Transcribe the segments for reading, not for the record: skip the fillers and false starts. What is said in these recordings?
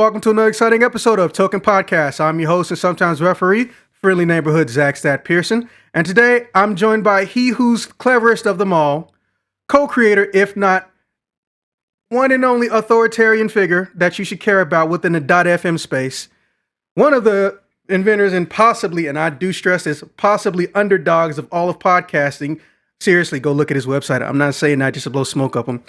welcome to another exciting episode of Token Podcast. I'm your host and sometimes referee, friendly neighborhood Zach Stat Pearson. And today I'm joined by he who's cleverest of them all, co-creator, if not one and only authoritarian figure that you should care about within the .fm space, one of the inventors and possibly, and I do stress this, possibly underdogs of all of podcasting. Seriously, go look at his website. I'm not saying that just to blow smoke up him.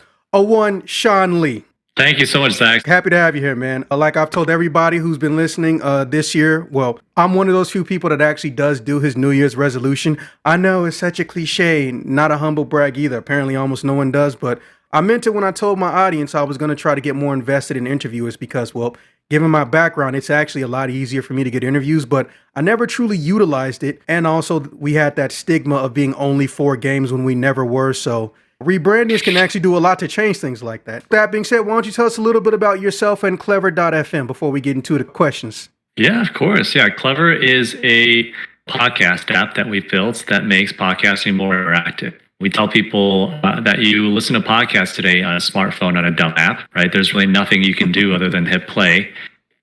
Sean Lee. Thank you so much, Zach. Happy to have you here, man. Like I've told everybody who's been listening this year, well, I'm one of those few people that actually does do his New Year's resolution. I know it's such a cliche, not a humble brag either. Apparently almost no one does, but I meant it when I told my audience I was going to try to get more invested in interviewers because, well, given my background, it's actually a lot easier for me to get interviews, but I never truly utilized it. And also we had that stigma of being only 4 games when we never were, so rebrandings can actually do a lot to change things like that. That being said, why don't you tell us a little bit about yourself and Clever.fm before we get into the questions? Yeah, of course. Yeah, Clever is a podcast app that we built that makes podcasting more interactive. We tell people that you listen to podcasts today on a smartphone on a dumb app, right? There's really nothing you can do other than hit play.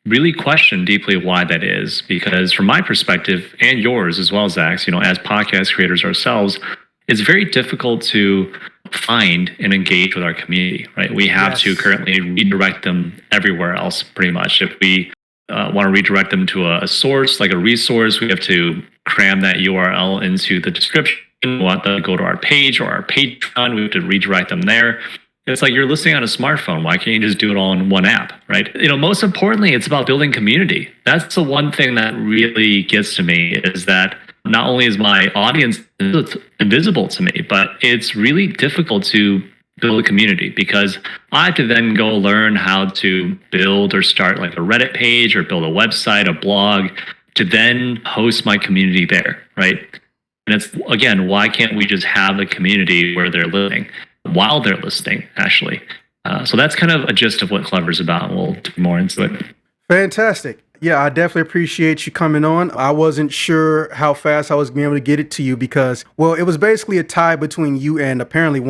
Really question deeply why that is, because from my perspective and yours as well, Zach's, as podcast creators ourselves, it's very difficult to find and engage with our community, right? We have to currently redirect them everywhere else, pretty much. If we want to redirect them to a source, like a resource, we have to cram that URL into the description. We want them to go to our page or our Patreon. We have to redirect them there. It's like you're listening on a smartphone. Why can't you just do it all in one app, right? Most importantly, it's about building community. That's the one thing that really gets to me is that not only is my audience invisible to me, but it's really difficult to build a community because I have to then go learn how to build or start like a Reddit page or build a website, a blog to then host my community there, right? And it's, again, why can't we just have a community where they're living while they're listening, actually? So that's kind of a gist of what Clever's about. We'll do more into it. Fantastic. Yeah, I definitely appreciate you coming on. I wasn't sure how fast I was going to be able to get it to you because, well, it was basically a tie between you and apparently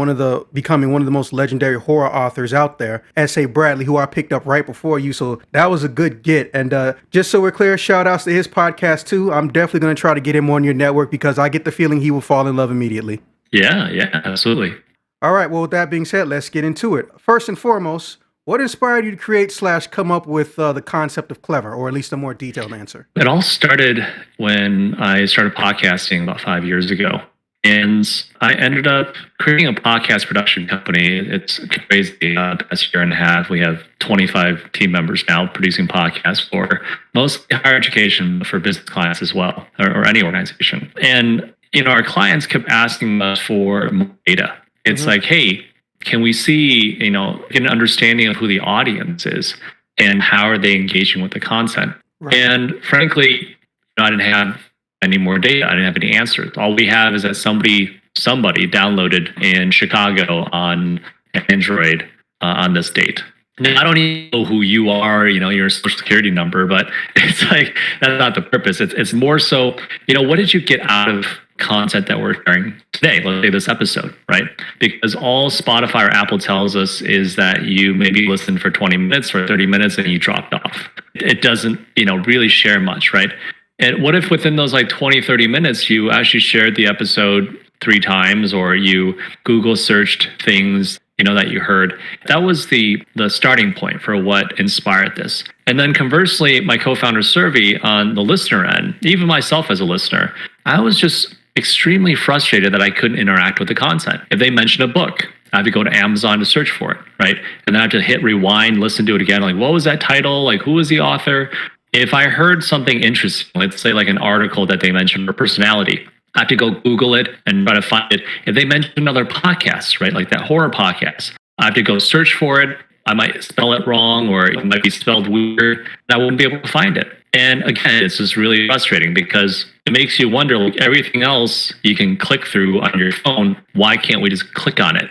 becoming one of the most legendary horror authors out there, S.A. Bradley, who I picked up right before you. So that was a good get. And just so we're clear, shout outs to his podcast too. I'm definitely going to try to get him on your network because I get the feeling he will fall in love immediately. Yeah, absolutely. All right. Well, with that being said, let's get into it. First and foremost, what inspired you to create / come up with the concept of Clever, or at least a more detailed answer? It all started when I started podcasting about 5 years ago. And I ended up creating a podcast production company. It's crazy. The past year and a half, we have 25 team members now producing podcasts for mostly higher education, for business clients as well, or any organization. And, our clients kept asking us for more data. It's like, hey, can we see, get an understanding of who the audience is and how are they engaging with the content? Right. And frankly, I didn't have any more data. I didn't have any answers. All we have is that somebody downloaded in Chicago on Android on this date. Now, I don't even know who you are, your social security number, but it's like, that's not the purpose. It's more so, what did you get out of content that we're sharing today, let's say this episode, right? Because all Spotify or Apple tells us is that you maybe listen for 20 minutes or 30 minutes and you dropped off. It doesn't, really share much, right? And what if within those 20, 30 minutes, you actually shared the episode 3 times or you Google searched things, that you heard? That was the starting point for what inspired this. And then conversely, my co-founder Survey on the listener end, even myself as a listener, I was just extremely frustrated that I couldn't interact with the content. If they mention a book, I have to go to Amazon to search for it, right? And then I have to hit rewind, listen to it again. Like, what was that title? Like, who was the author? If I heard something interesting, let's say like an article that they mentioned or personality, I have to go Google it and try to find it. If they mention another podcast, right, like that horror podcast, I have to go search for it. I might spell it wrong or it might be spelled weird. And I won't be able to find it. And again, it's just really frustrating because it makes you wonder, like everything else you can click through on your phone, why can't we just click on it?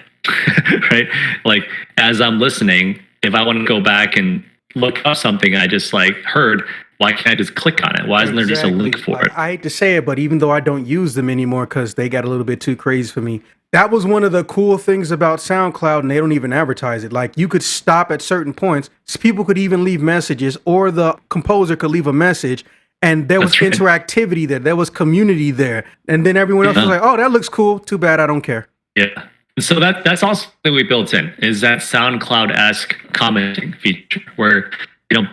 Right? Like as I'm listening, if I want to go back and look up something I just heard, why can't I just click on it? Why isn't there just a link for it? I hate to say it, but even though I don't use them anymore because they got a little bit too crazy for me, That was one of the cool things about SoundCloud, and they don't even advertise it. Like, you could stop at certain points. People could even leave messages, or the composer could leave a message, and there was That's right. interactivity there. There was community there. And then everyone else was Yeah. like, oh, that looks cool. Too bad I don't care. Yeah. So that's also something we built in, is that SoundCloud-esque commenting feature where,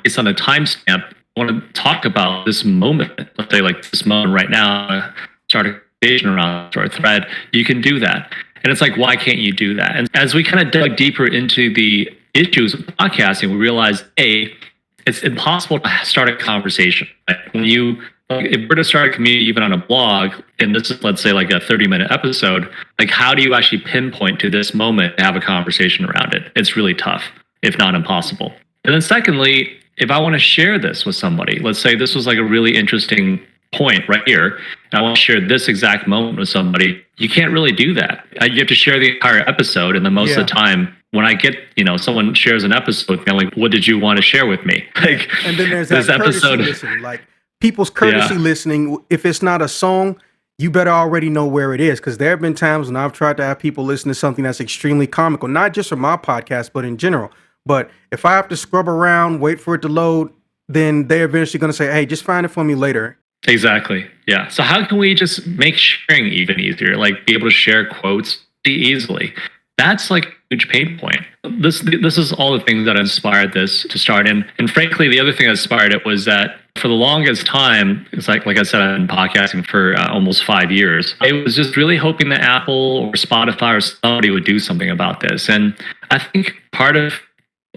based on a timestamp, I want to talk about this moment. Let's say like this moment right now, start a conversation around or a thread. You can do that. And it's like, why can't you do that? And as we kind of dug deeper into the issues of podcasting, we realized, it's impossible to start a conversation. Like when you, if we're to start a community even on a blog, and this is, let's say, like a 30-minute episode, like how do you actually pinpoint to this moment to have a conversation around it? It's really tough, if not impossible. And then secondly, if I want to share this with somebody, let's say this was like a really interesting point right here, and I want to share this exact moment with somebody, you can't really do that. You have to share the entire episode, and then most of the time, when I get, someone shares an episode, I'm like, what did you want to share with me? Like, And then there's that this courtesy episode. listening. Like, people's courtesy listening, if it's not a song, you better already know where it is. Because there have been times when I've tried to have people listen to something that's extremely comical, not just for my podcast, but in general. But if I have to scrub around, wait for it to load, then they're eventually going to say, hey, just find it for me later. Exactly. Yeah. So how can we just make sharing even easier? Like be able to share quotes easily. That's like a huge pain point. This is all the things that inspired this to start. And frankly, the other thing that inspired it was that for the longest time, it's like I said, I've been podcasting for almost 5 years. I was just really hoping that Apple or Spotify or somebody would do something about this. And I think part of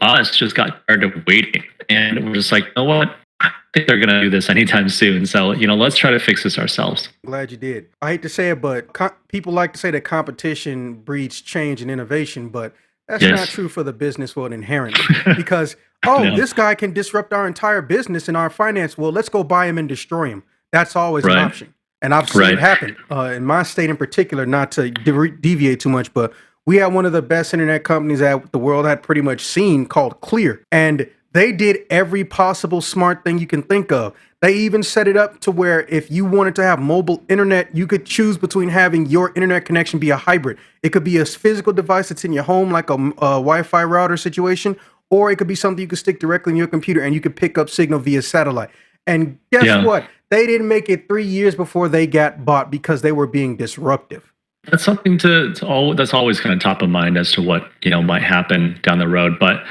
us just got tired of waiting. And we're just like, you know what? I think they're going to do this anytime soon. So, let's try to fix this ourselves. Glad you did. I hate to say it, but people like to say that competition breeds change and innovation, but that's not true for the business world inherently. Because, this guy can disrupt our entire business and our finance. Well, let's go buy him and destroy him. That's always an option. And I've seen it happen in my state in particular, not to deviate too much, but we had one of the best internet companies that the world had pretty much seen called Clear. And they did every possible smart thing you can think of. They even set it up to where if you wanted to have mobile internet, you could choose between having your internet connection be a hybrid. It could be a physical device that's in your home, like a Wi-Fi router situation, or it could be something you could stick directly in your computer and you could pick up signal via satellite. And guess what? They didn't make it 3 years before they got bought because they were being disruptive. That's something that's always kind of top of mind as to what might happen down the road. But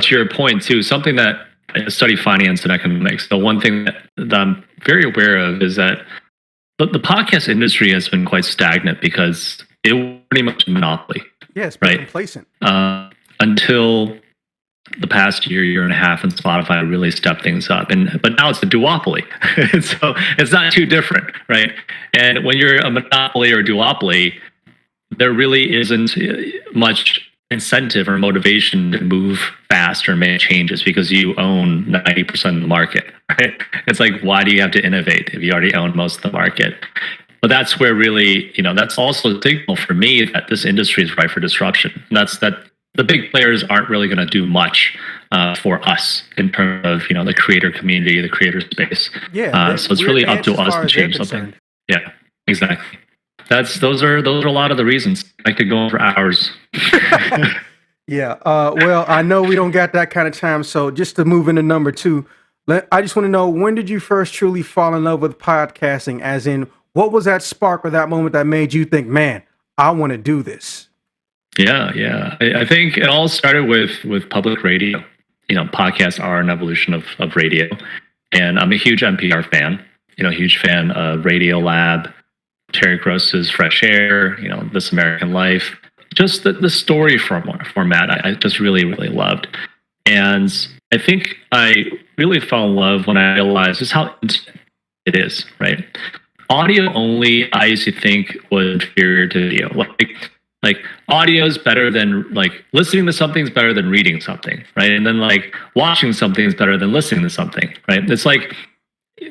to your point too, something that I study finance and economics. The one thing that I'm very aware of is that the podcast industry has been quite stagnant because it was pretty much a monopoly. Yeah, it's been complacent. Until the past year and a half, and Spotify really stepped things up. But now it's a duopoly. So it's not too different, right? And when you're a monopoly or a duopoly, there really isn't much incentive or motivation to move fast or make changes because you own 90% of the market, right? It's like, why do you have to innovate if you already own most of the market? But that's where really, that's also a signal for me that this industry is ripe for disruption. And that's that the big players aren't really going to do much for us in terms of, the creator community, the creator space. Yeah. So it's really up to us to change something. Yeah, exactly. Those are a lot of the reasons. I could go on for hours. Yeah. Well, I know we don't got that kind of time. So just to move into number 2, I just want to know, when did you first truly fall in love with podcasting? As in, what was that spark or that moment that made you think, man, I want to do this? Yeah. I think it all started with public radio. Podcasts are an evolution of radio. And I'm a huge NPR fan, huge fan of Radio Lab, Terry Gross's Fresh Air, This American Life. Just the story format I just really, really loved. And I think I really fell in love when I realized just how instant it is, right? Audio only, I used to think, was inferior to video. Like audio is better than, listening to something is better than reading something, right? And then watching something is better than listening to something, right? It's like,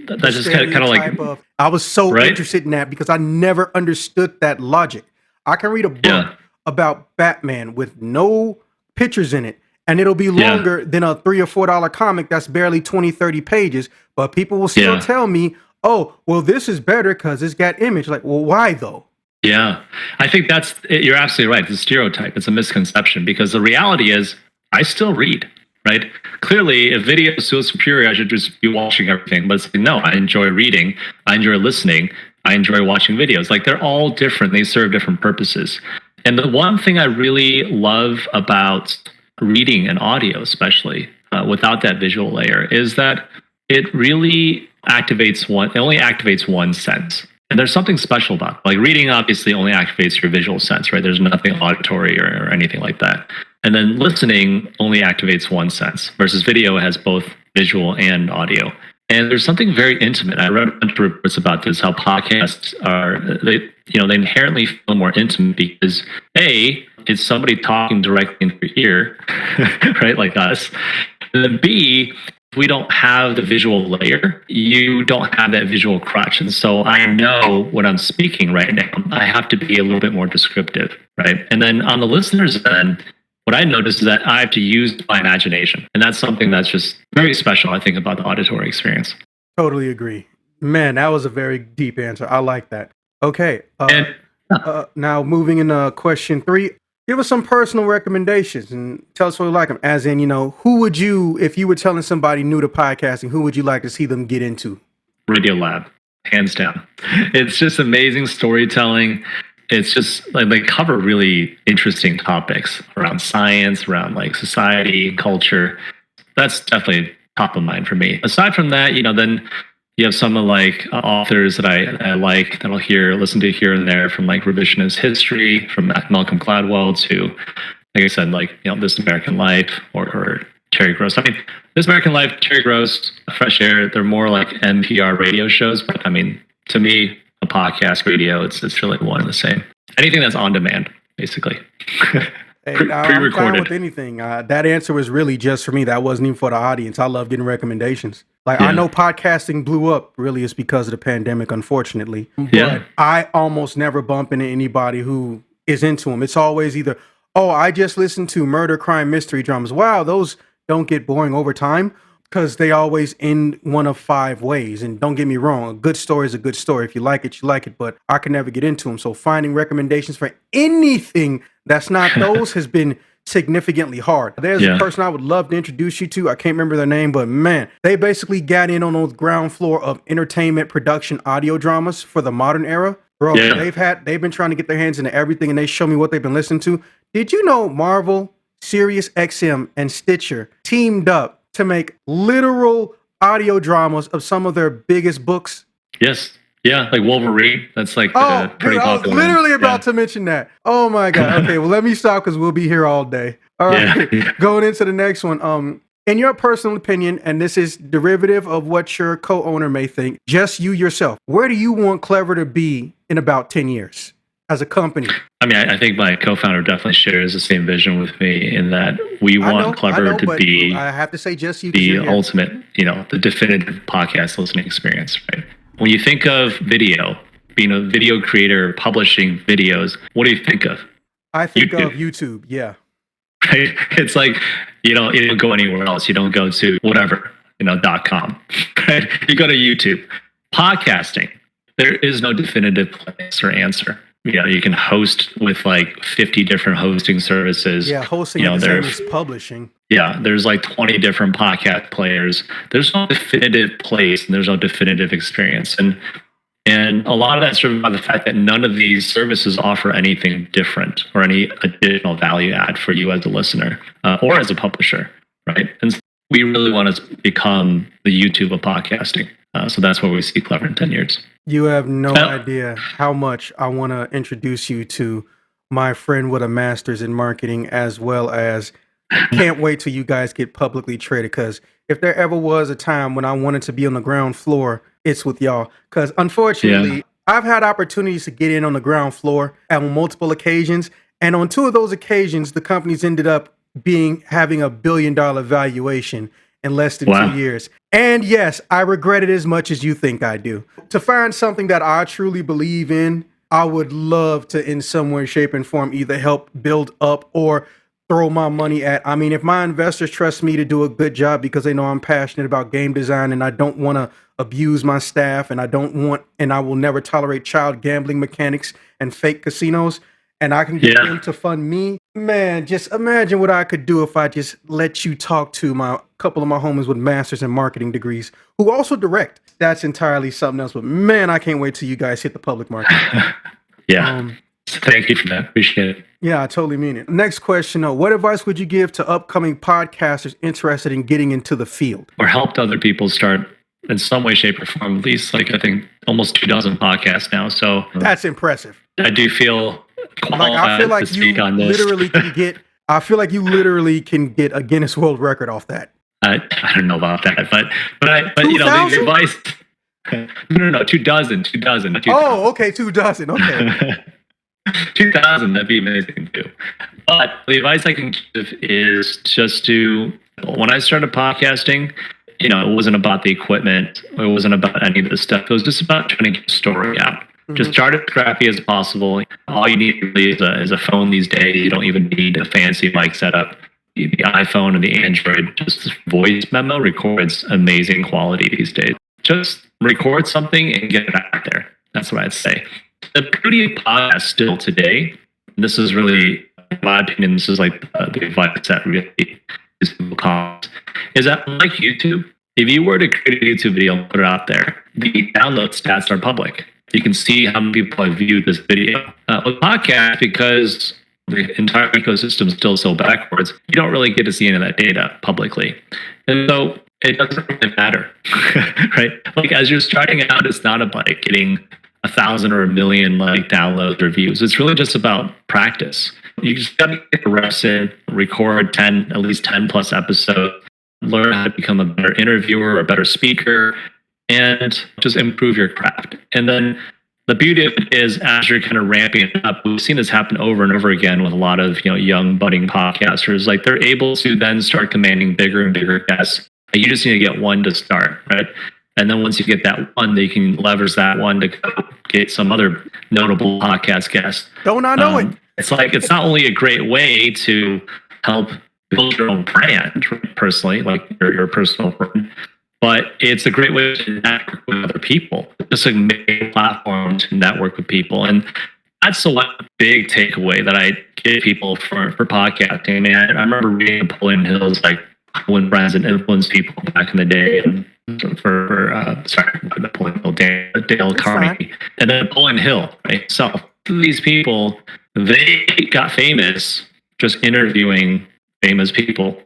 that's just kind of like... I was so interested in that because I never understood that logic. I can read a book about Batman with no pictures in it, and it'll be longer than a $3 or $4 comic that's barely 20, 30 pages, but people will still tell me, oh, well, this is better because it's got image. Like, well, why though? Yeah, I think you're absolutely right. It's a stereotype. It's a misconception because the reality is I still read, right? Clearly, if video is so superior, I should just be watching everything. But it's like, no, I enjoy reading. I enjoy listening. I enjoy watching videos. Like they're all different. They serve different purposes. And the one thing I really love about reading and audio, especially without that visual layer, is that it really it only activates one sense. And there's something special about it. Like reading obviously only activates your visual sense, right? There's nothing auditory or anything like that. And then listening only activates one sense versus video has both visual and audio. And there's something very intimate. I read a bunch of reports about this, how podcasts they inherently feel more intimate because A, it's somebody talking directly into your ear, right? Like us. And then B, if we don't have the visual layer, you don't have that visual crutch. And so I know when I'm speaking right now, I have to be a little bit more descriptive, right? And then on the listener's end, what I notice is that I have to use my imagination. And that's something that's just very special, I think, about the auditory experience. Totally agree. Man, that was a very deep answer. I like that. Okay. Now moving into question 3. Give us some personal recommendations and tell us what you like them. As in, who would you, if you were telling somebody new to podcasting, who would you like to see them get into? Radio Lab, hands down. It's just amazing storytelling. It's just like they cover really interesting topics around science, around like society and culture. That's definitely top of mind for me. Aside from that, then you have some of like authors that I like that I'll listen to here and there, from like revisionist history, from Malcolm Gladwell to, like I said, like This American Life or Terry Gross. I mean, This American Life, Terry Gross, Fresh Air, they're more like NPR radio shows, but I mean, to me, a podcast, radio, it's really one and the same. Anything that's on demand, basically. Hey, I'm fine with anything. That answer was really just for me. That wasn't even for the audience. I love getting recommendations. I know podcasting blew up really is because of the pandemic, unfortunately. But I almost never bump into anybody who is into them. It's always either, I just listened to murder, crime, mystery dramas. Wow, those don't get boring over time, because they always end one of 5 ways. And don't get me wrong, a good story is a good story. If you like it, you like it, but I can never get into them. So finding recommendations for anything that's not those has been significantly hard. There's a person I would love to introduce you to. I can't remember their name, but man, they basically got in on the ground floor of entertainment production audio dramas for the modern era. Bro, they've been trying to get their hands into everything, and they show me what they've been listening to. Did you know Marvel, Sirius XM, and Stitcher teamed up to make literal audio dramas of some of their biggest books? Yes. Yeah, like Wolverine. That's like pretty popular. I was literally about to mention that. Oh my God. Okay, well, let me stop because we'll be here all day. All right, going into the next one. In your personal opinion, and this is derivative of what your co-owner may think, just you yourself, where do you want Clever to be in about 10 years as a company? I mean, I think my co-founder definitely shares the same vision with me in that we want Clever to be, I have to say just you, the ultimate, the definitive podcast listening experience, right? When you think of video, being a video creator, publishing videos, what do you think of? I think of YouTube, yeah. Right? It's like, you don't go anywhere else. You don't go to whatever, .com, right? You go to YouTube. Podcasting, there is no definitive place or answer. You can host with like 50 different hosting services. Yeah, hosting is publishing. Yeah, there's like 20 different podcast players. There's no definitive place and there's no definitive experience. And a lot of that's driven by the fact that none of these services offer anything different or any additional value add for you as a listener or as a publisher, right? And we really want to become the YouTube of podcasting. So that's where we see Clever in 10 years. You have no idea how much I want to introduce you to my friend with a master's in marketing, as well as can't wait till you guys get publicly traded. Because if there ever was a time when I wanted to be on the ground floor, it's with y'all. Because unfortunately, I've had opportunities to get in on the ground floor on multiple occasions. And on 2 of those occasions, the companies ended up having a $1 billion valuation in less than 2 years. And yes, I regret it as much as you think I do. To find something that I truly believe in, I would love to, in some way, shape, and form, either help build up or throw my money at. I mean, if my investors trust me to do a good job because they know I'm passionate about game design and I don't want to abuse my staff, and I will never tolerate child gambling mechanics and fake casinos, and I can get them to fund me. Man, just imagine what I could do if I just let you talk to my couple of my homies with masters and marketing degrees who also direct. That's entirely something else. But man, I can't wait till you guys hit the public market. Thank you for that. Appreciate it. Yeah, I totally mean it. Next question. What advice would you give to upcoming podcasters interested in getting into the field? Or helped other people start in some way, shape, or form. At least I think almost 24 podcasts now. So that's impressive. I do feel I feel like you literally can get. I feel like you literally can get a Guinness World Record off that. I don't know about that, but you know, the advice. No, 24. Oh, okay, 24. Okay. 2000, that'd be amazing too. But the advice I can give is just to, when I started podcasting, you know, it wasn't about the equipment. It wasn't about any of this stuff. It was just about trying to get a story out. Just start as scrappy as possible. All you need really is a phone these days. You don't even need a fancy mic setup. The iPhone and the Android, just voice memo records amazing quality these days. Just record something and get it out there. That's what I'd say. The beauty of podcasts still today, and this is really, in my opinion, this is like the advice that really is common, is that unlike YouTube, if you were to create a YouTube video and put it out there, the download stats are public. You can see how many people have viewed this video. With podcasts, because the entire ecosystem is still so backwards, you don't really get to see any of that data publicly. And so it doesn't really matter, right? Like as you're starting out, it's not about getting 1,000 or 1,000,000 like downloads or views. It's really just about practice. You just got to get the reps in, record at least 10 plus episodes, learn how to become a better interviewer or a better speaker, and just improve your craft. And then the beauty of it is, as you're kind of ramping it up, we've seen this happen over and over again with a lot of young budding podcasters. Like they're able to then start commanding bigger and bigger guests. You just need to get one to start, right? And then once you get that one, they can leverage that one to go get some other notable podcast guests. Don't I know it? It's like, it's not only a great way to help build your own brand, personally, like your personal brand, but it's a great way to network with other people. Just a main platform to network with people. And that's the one big takeaway that I give people for podcasting. I mean, I remember reading Napoleon Hill's like When Brands and Influence People back in the day, and Napoleon Hill, Dale Carnegie, and then Napoleon Hill, right? So these people, they got famous just interviewing famous people.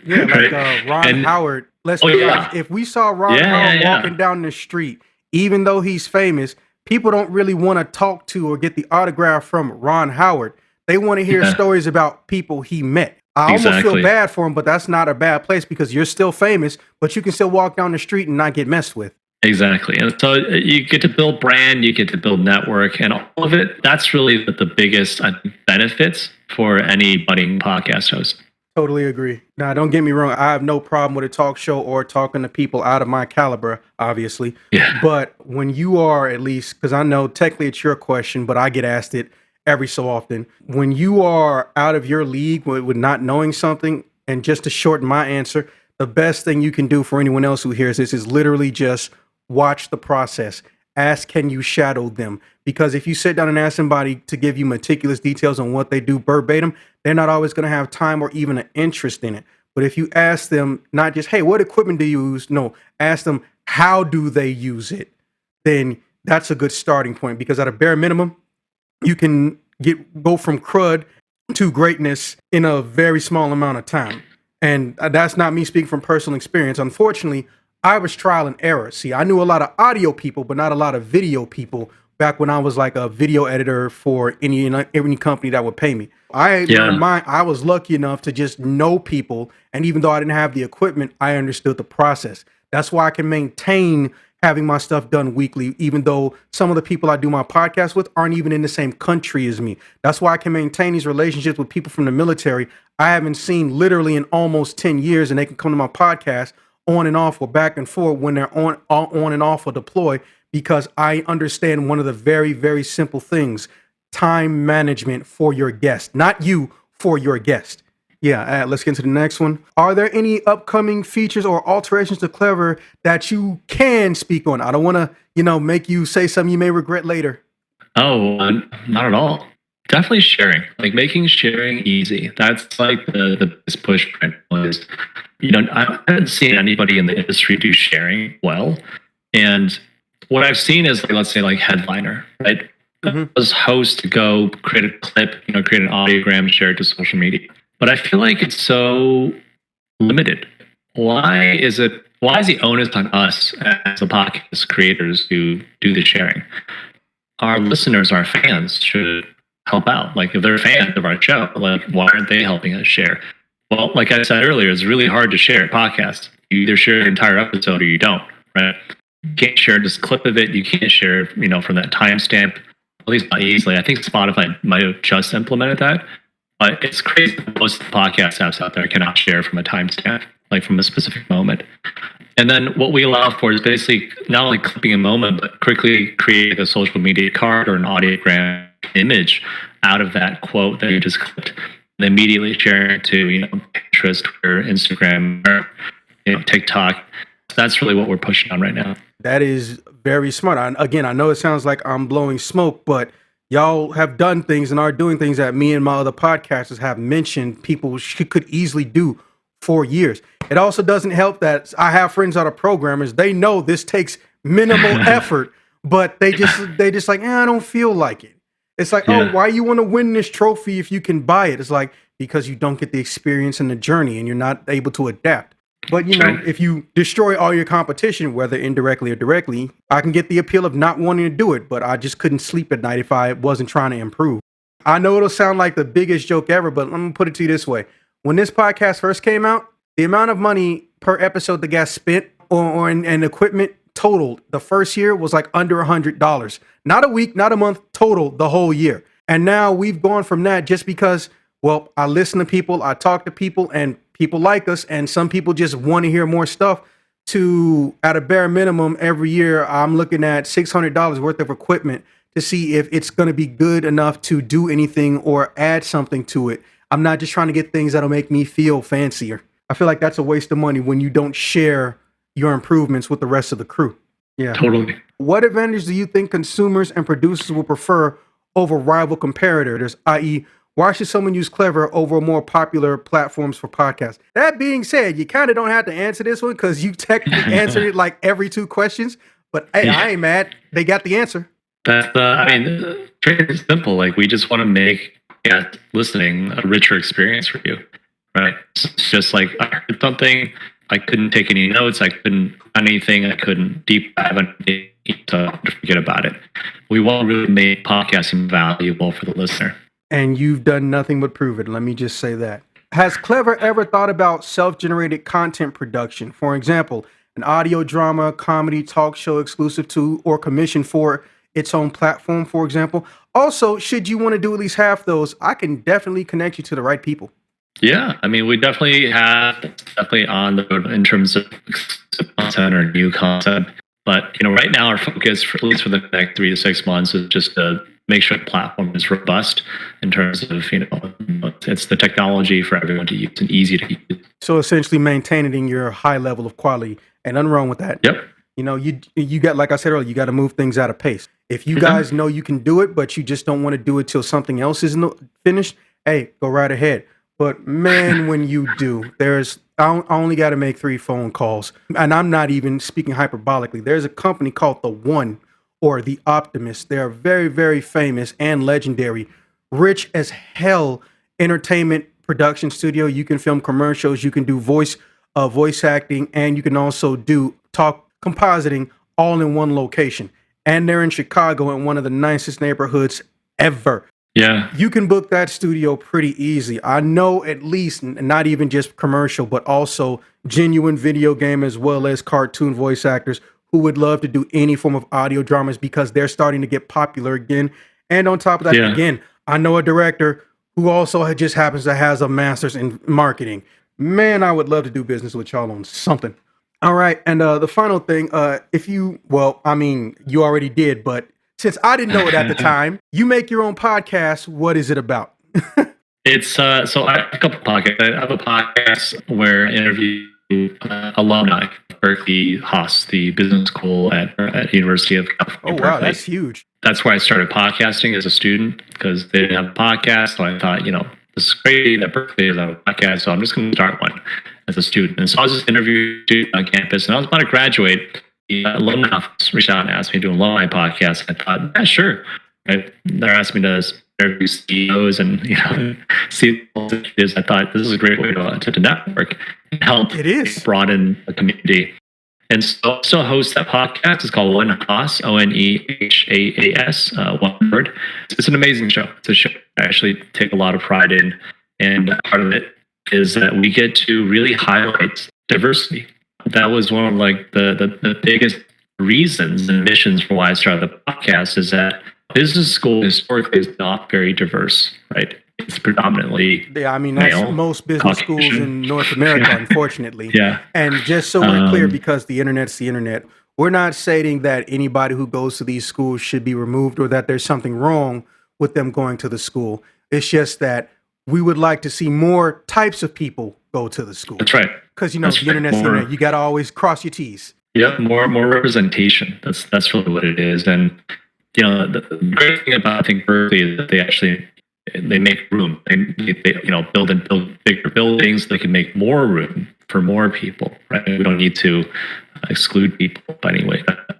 Yeah, like Ron Howard. Let's be honest. If we saw Ron Howard walking down the street, even though he's famous, people don't really want to talk to or get the autograph from Ron Howard. They want to hear stories about people he met. I almost feel bad for him, but that's not a bad place because you're still famous, but you can still walk down the street and not get messed with. Exactly. And so you get to build brand, you get to build network, and all of it. That's really the biggest benefits for any budding podcast host. Totally agree. Now, don't get me wrong. I have no problem with a talk show or talking to people out of my caliber, obviously. Yeah. But when you are, at least, because I know technically it's your question, but I get asked it every so often. When you are out of your league with not knowing something, and just to shorten my answer, the best thing you can do for anyone else who hears this is literally just watch the process. Ask, can you shadow them? Because if you sit down and ask somebody to give you meticulous details on what they do verbatim, they're not always going to have time or even an interest in it. But if you ask them, not just, hey, what equipment do you use? No, ask them, how do they use it? Then that's a good starting point, because at a bare minimum, you can go from crud to greatness in a very small amount of time. And that's not me speaking from personal experience. Unfortunately, I was trial and error. See, I knew a lot of audio people, but not a lot of video people back when I was like a video editor for any company that would pay me. I was lucky enough to just know people. And even though I didn't have the equipment, I understood the process. That's why I can maintain having my stuff done weekly, even though some of the people I do my podcast with aren't even in the same country as me. That's why I can maintain these relationships with people from the military I haven't seen literally in almost 10 years, and they can come to my podcast on and off or back and forth when they're on and off or deploy, because I understand one of the very, very simple things: time management for your guest, not you, for your guest. Yeah, let's get into the next one. Are there any upcoming features or alterations to Clever that you can speak on? I don't want to, make you say something you may regret later. Oh, not at all. Definitely sharing, like making sharing easy. That's like the biggest push right now is, I haven't seen anybody in the industry do sharing well. And what I've seen is, like, let's say, like Headliner, right? Mhm. As host to go create a clip, create an audiogram, share it to social media. But I feel like it's so limited. Why is the onus on us as the podcast creators to do the sharing? Our listeners, our fans should help out. Like if they're fans of our show, like why aren't they helping us share? Well, like I said earlier, it's really hard to share a podcast. You either share an entire episode or you don't, right? You can't share just a clip of it. You can't share, from that timestamp, at least not easily. I think Spotify might have just implemented that, but it's crazy that most of the podcast apps out there cannot share from a timestamp, like from a specific moment. And then what we allow for is basically not only clipping a moment, but quickly creating a social media card or an audiogram image out of that quote that you just clipped, and immediately share it to Pinterest, Twitter, Instagram, or TikTok. That's really what we're pushing on right now. That is very smart. I know it sounds like I'm blowing smoke, but y'all have done things and are doing things that me and my other podcasters have mentioned people could easily do for years. It also doesn't help that I have friends that are programmers. They know this takes minimal effort, but they just like, I don't feel like it. It's like, Yeah. oh, why you want to win this trophy if you can buy it? It's like, because you don't get the experience and the journey and you're not able to adapt. But Sure. if you destroy all your competition, whether indirectly or directly, I can get the appeal of not wanting to do it, but I just couldn't sleep at night if I wasn't trying to improve. I know it'll sound like the biggest joke ever, but let me put it to you this way. When this podcast first came out, the amount of money per episode that got spent on equipment totaled the first year was like under $100. Not a week, not a month, total the whole year. And now we've gone from that just because, well, I listen to people, I talk to people, and people like us, and some people just want to hear more stuff, to, at a bare minimum, every year, I'm looking at $600 worth of equipment to see if it's going to be good enough to do anything or add something to it. I'm not just trying to get things that'll make me feel fancier. I feel like that's a waste of money when you don't share your improvements with the rest of the crew. Yeah. Totally. What advantage do you think consumers and producers will prefer over rival comparators, i.e., why should someone use Clever over more popular platforms for podcasts? That being said, you kind of don't have to answer this one because you technically answered it like every 2 questions. But hey, I ain't mad. They got the answer. That's very simple. Like we just want to make listening a richer experience for you, right? It's just like I heard something, I couldn't take any notes, I couldn't find anything, I couldn't deep dive anything to forget about it. We want to really make podcasting valuable for the listener. And you've done nothing but prove it. Let me just say that. Has Clever ever thought about self-generated content production? For example, an audio drama, comedy, talk show exclusive to or commissioned for its own platform, for example. Also, should you want to do at least half those, I can definitely connect you to the right people. Yeah, we definitely on the road in terms of exclusive content or new content. But right now our focus, at least for the next 3 to 6 months, is just to make sure the platform is robust in terms of it's the technology for everyone to use and easy to use. So essentially maintaining your high level of quality, and nothing wrong with that. Yep. You got, like I said earlier, you got to move things at a pace. If you guys know you can do it, but you just don't want to do it till something else is finished, hey, go right ahead. But man, when you do, I only got to make 3 phone calls. And I'm not even speaking hyperbolically. There's a company called The One or The Optimist. They're very, very famous and legendary, rich as hell entertainment production studio. You can film commercials, you can do voice acting, and you can also do talk compositing all in one location. And they're in Chicago in one of the nicest neighborhoods ever. Yeah. You can book that studio pretty easy. I know at least, not even just commercial, but also genuine video game as well as cartoon voice actors who would love to do any form of audio dramas because they're starting to get popular again. And on top of that, again, I know a director who also just happens to has a master's in marketing. Man, I would love to do business with y'all on something. All right. And the final thing, you already did, but since I didn't know it at the time, you make your own podcast. What is it about? It's so I have a couple podcasts. I have a podcast where I interview alumni of Berkeley Haas, the business school at University of Oh California, wow, Berkeley. that's huge. That's where I started podcasting as a student because they didn't have a podcast. So I thought, this is great that Berkeley doesn't have a podcast, so I'm just going to start one as a student. And so I was just interviewing students on campus, and I was about to graduate. The alumni office reached out and asked me to do an alumni podcast. I thought, yeah, sure. Right? They're asking me to interview CEOs and see what it is. I thought this is a great way to network and help It is. broaden the community. And so I also host that podcast. It's called One Haas, Onehaas, one word. It's an amazing show. It's a show I actually take a lot of pride in. And part of it is that we get to really highlight diversity. That was one of the biggest reasons and missions for why I started the podcast is that business school historically is not very diverse, right? It's predominantly Yeah, I mean, that's male, most business Caucasian. schools in North America, Yeah. unfortunately. Yeah. And just so we're clear, Um, because the internet's the internet, we're not saying that anybody who goes to these schools should be removed or that there's something wrong with them going to the school. It's just that we would like to see more types of people go to the school. That's right. Because, That's the right. internet's the internet. You got to always cross your T's. Yeah, more representation. That's really what it is. And the great thing about I think Berkeley is that they make room. They build bigger buildings. They can make more room for more people. Right? We don't need to exclude people by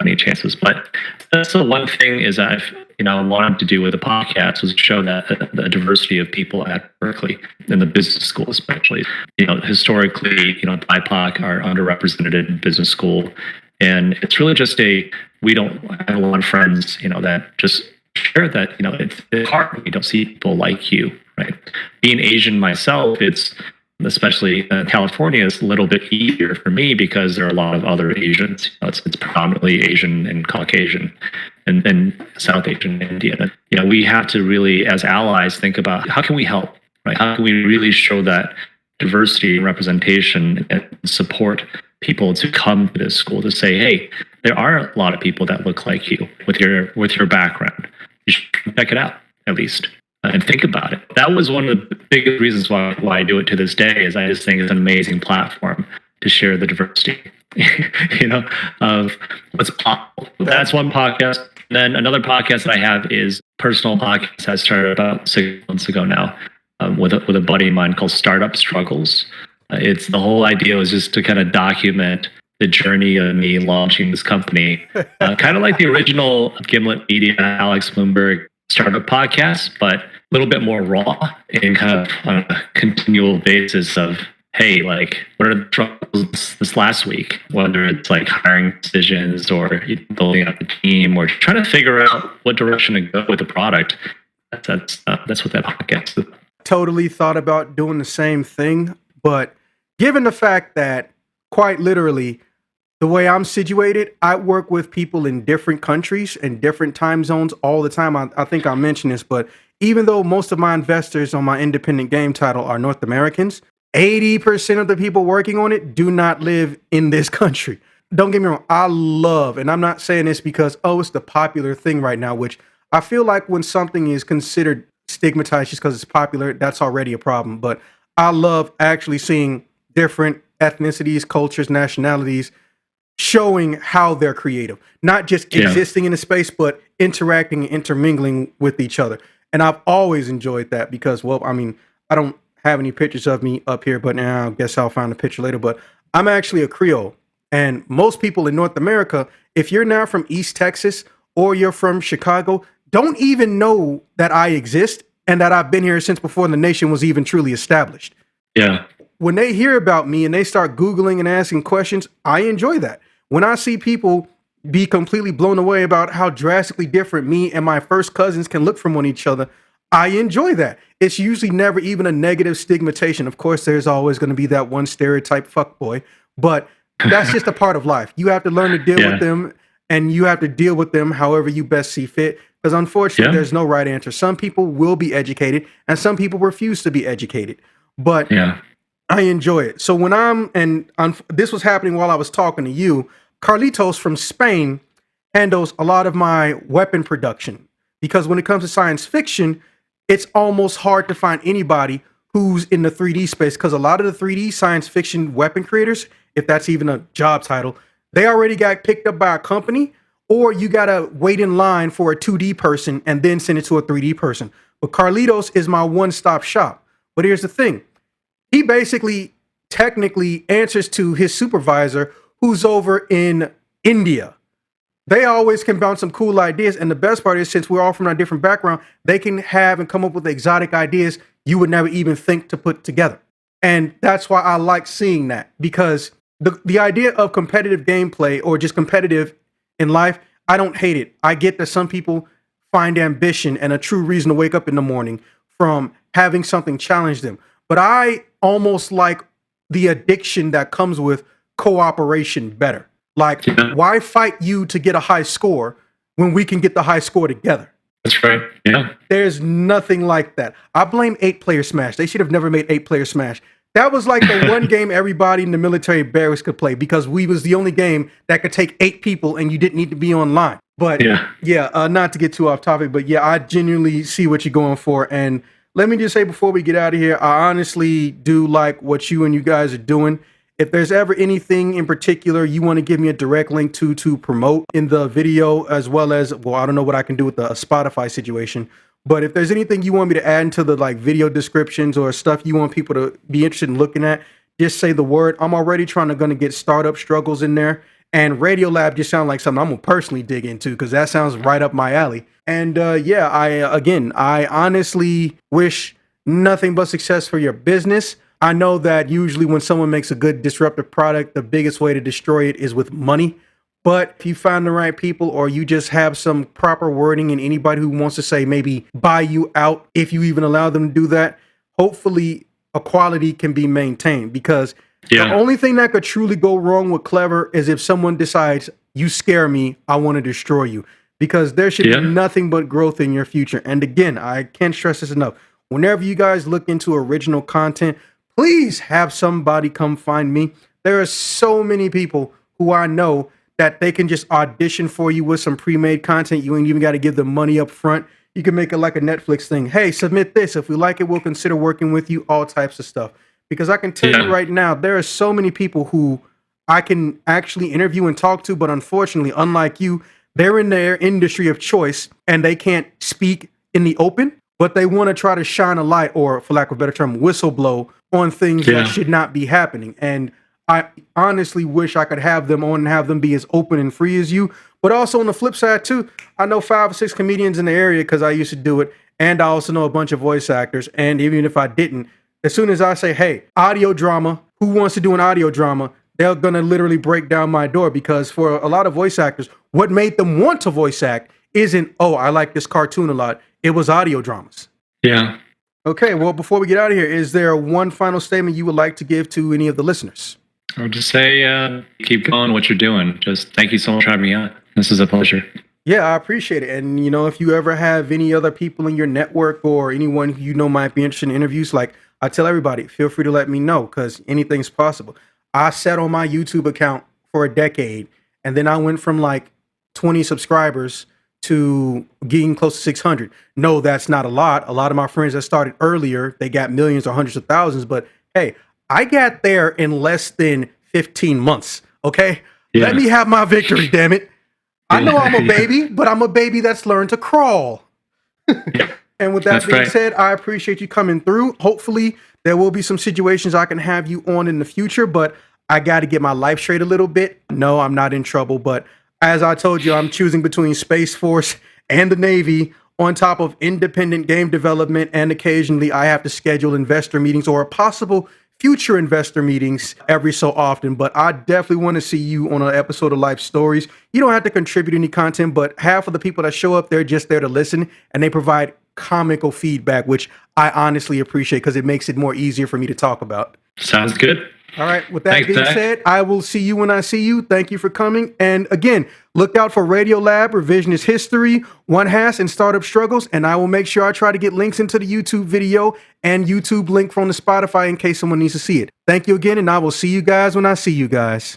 any chances. But that's the one thing is I've wanted to do with the podcast was show that the diversity of people at Berkeley in the business school, especially. Historically, BIPOC are underrepresented in business school, and it's really just I have a lot of friends, that just share that it's hard when you don't see people like you, right? Being Asian myself, it's especially California is a little bit easier for me because there are a lot of other Asians. It's predominantly Asian and Caucasian and South Asian and Indian. We have to really, as allies, think about how can we help, right? How can we really show that diversity and representation and support people to come to this school to say, hey, there are a lot of people that look like you with your background. You should check it out at least. And think about it. That was one of the biggest reasons why I do it to this day. Is I just think it's an amazing platform to share the diversity, of what's possible. That's one podcast. And then another podcast that I have is personal podcast. I started about 6 months ago now with a buddy of mine called Startup Struggles. It's the whole idea was just to kind of document the journey of me launching this company, kind of like the original Gimlet Media, Alex Bloomberg startup podcast, but a little bit more raw and kind of on a continual basis of, hey, like, what are the struggles this last week? Whether it's like hiring decisions or building up a team or trying to figure out what direction to go with the product. That's what that podcast is. Totally thought about doing the same thing, but given the fact that quite literally the way I'm situated, I work with people in different countries and different time zones all the time. I think I mentioned this, but even though most of my investors on my independent game title are North Americans, 80% of the people working on it do not live in this country. Don't get me wrong. I love, and I'm not saying this because, it's the popular thing right now, which I feel like when something is considered stigmatized just because it's popular, that's already a problem. But I love actually seeing different ethnicities, cultures, nationalities showing how they're creative, not just existing in a space, but interacting and intermingling with each other. And I've always enjoyed that because, I don't have any pictures of me up here, but now I guess I'll find a picture later. But I'm actually a Creole. And most people in North America, if you're now from East Texas or you're from Chicago, don't even know that I exist and that I've been here since before the nation was even truly established. Yeah. When they hear about me and they start Googling and asking questions, I enjoy that. When I see people be completely blown away about how drastically different me and my first cousins can look from one each other, I enjoy that. It's usually never even a negative stigmatization. Of course, there's always going to be that one stereotype fuckboy, but that's just a part of life. You have to learn to deal with them, and you have to deal with them however you best see fit. Because unfortunately, there's no right answer. Some people will be educated, and some people refuse to be educated. But I enjoy it. So when this was happening while I was talking to you, Carlitos from Spain handles a lot of my weapon production. Because when it comes to science fiction, it's almost hard to find anybody who's in the 3D space, because a lot of the 3D science fiction weapon creators, if that's even a job title, they already got picked up by a company, or you gotta wait in line for a 2D person and then send it to a 3D person. But Carlitos is my one-stop shop. But here's the thing. He basically technically answers to his supervisor who's over in India. They always can bounce some cool ideas. And the best part is, since we're all from a different background, they can have and come up with exotic ideas you would never even think to put together. And that's why I like seeing that, because the idea of competitive gameplay or just competitive in life, I don't hate it. I get that some people find ambition and a true reason to wake up in the morning from having something challenge them. But I almost like the addiction that comes with cooperation better. Like, why fight you to get a high score when we can get the high score together? That's right. Yeah. There's nothing like that. I blame 8-player Smash. They should have never made 8-player Smash. That was like the one game everybody in the military barracks could play, because we was the only game that could take 8 people and you didn't need to be online. But not to get too off topic, but yeah, I genuinely see what you're going for. And let me just say before we get out of here, I honestly do like what you and you guys are doing. If there's ever anything in particular you want to give me a direct link to promote in the video, as well as, well, I don't know what I can do with the Spotify situation, but if there's anything you want me to add into the like video descriptions or stuff you want people to be interested in looking at, just say the word. I'm already gonna get startup struggles in there, and Radiolab just sounds like something I'm gonna personally dig into, because that sounds right up my alley. And I honestly wish nothing but success for your business. I know that usually when someone makes a good disruptive product, the biggest way to destroy it is with money. But if you find the right people, or you just have some proper wording, and anybody who wants to say maybe buy you out, if you even allow them to do that, hopefully equality can be maintained. Because the only thing that could truly go wrong with Clever is if someone decides, you scare me, I want to destroy you. Because there should be nothing but growth in your future. And again, I can't stress this enough. Whenever you guys look into original content, please have somebody come find me. There are so many people who I know that they can just audition for you with some pre-made content. You ain't even got to give them money up front. You can make it like a Netflix thing. Hey, submit this. If we like it, we'll consider working with you, all types of stuff. Because I can tell you right now, there are so many people who I can actually interview and talk to, but unfortunately, unlike you, they're in their industry of choice and they can't speak in the open, but they want to try to shine a light, or for lack of a better term, whistleblow on things that should not be happening. And I honestly wish I could have them on and have them be as open and free as you. But also on the flip side too, I know 5 or 6 comedians in the area because I used to do it. And I also know a bunch of voice actors. And even if I didn't, as soon as I say, hey, audio drama, who wants to do an audio drama? They're going to literally break down my door, because for a lot of voice actors, what made them want to voice act isn't, oh, I like this cartoon a lot. It was audio dramas. Yeah. Okay, well, before we get out of here, is there one final statement you would like to give to any of the listeners? I'll just say, keep going what you're doing. Just thank you so much for having me on. This is a pleasure. Yeah, I appreciate it. And, if you ever have any other people in your network or anyone who you know might be interested in interviews, like I tell everybody, feel free to let me know, because anything's possible. I sat on my YouTube account for a decade, and then I went from like 20 subscribers to getting close to 600. No, that's not a lot. A lot of my friends that started earlier, they got millions or hundreds of thousands. But hey, I got there in less than 15 months. Okay. Yeah. Let me have my victory, damn it. I know I'm a baby, but I'm a baby that's learned to crawl. And with that being said, I appreciate you coming through. Hopefully there will be some situations I can have you on in the future, but I got to get my life straight a little bit. No, I'm not in trouble, but as I told you, I'm choosing between Space Force and the Navy, on top of independent game development, and occasionally I have to schedule investor meetings or possible future investor meetings every so often. But I definitely want to see you on an episode of Life Stories. You don't have to contribute any content, but half of the people that show up, they're just there to listen, and they provide comical feedback, which I honestly appreciate, because it makes it more easier for me to talk about. Sounds good. All right. With that being said, I will see you when I see you. Thank you for coming. And again, look out for Radiolab, Revisionist History, One Has, and Startup Struggles. And I will make sure I try to get links into the YouTube video and YouTube link from the Spotify in case someone needs to see it. Thank you again, and I will see you guys when I see you guys.